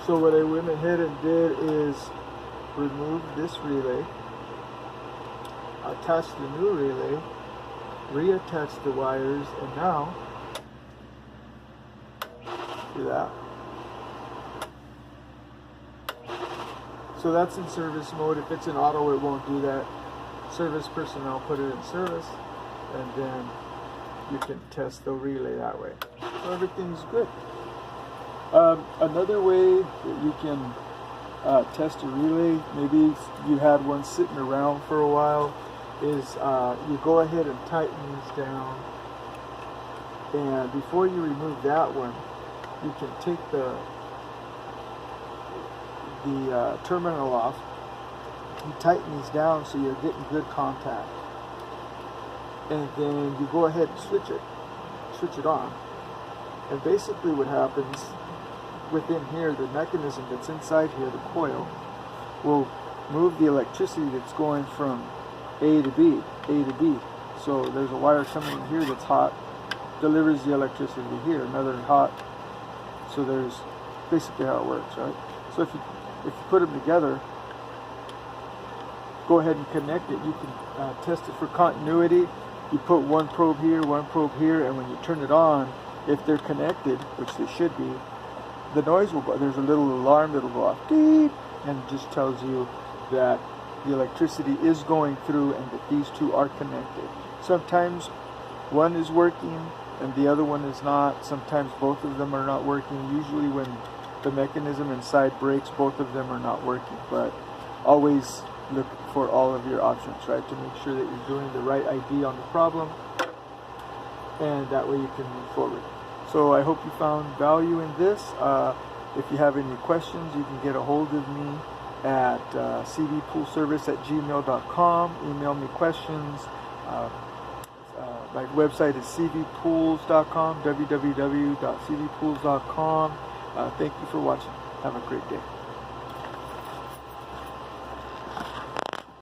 So what I went ahead and did is remove this relay, attach the new relay, reattach the wires, and now, do that. So that's in service mode. If it's in auto, it won't do that. Service personnel put it in service, and then you can test the relay that way. So everything's good. Another way that you can test a relay, maybe you had one sitting around for a while, is you go ahead and tighten these down, and before you remove that one, you can take the terminal off. You tighten these down so you're getting good contact, and then you go ahead and switch it on. And basically what happens within here, the mechanism that's inside here, the coil, will move the electricity that's going from A to B. So there's a wire coming in here that's hot, delivers the electricity here, another hot. So there's basically how it works, right? So if you put them together, go ahead and connect it. You can test it for continuity. You put one probe here, and when you turn it on, if they're connected, which they should be, the noise will go. There's a little alarm that'll go off, beep, and it just tells you that the electricity is going through and that these two are connected. Sometimes one is working and the other one is not. Sometimes both of them are not working. Usually when the mechanism inside breaks, both of them are not working. But always look for all of your options, right, to make sure that you're doing the right ID on the problem, and that way you can move forward. So I hope you found value in this. If you have any questions, you can get a hold of me at cvpoolservice@gmail.com. Email me questions. My website is cvpools.com, www.cvpools.com. Thank you for watching. Have a great day.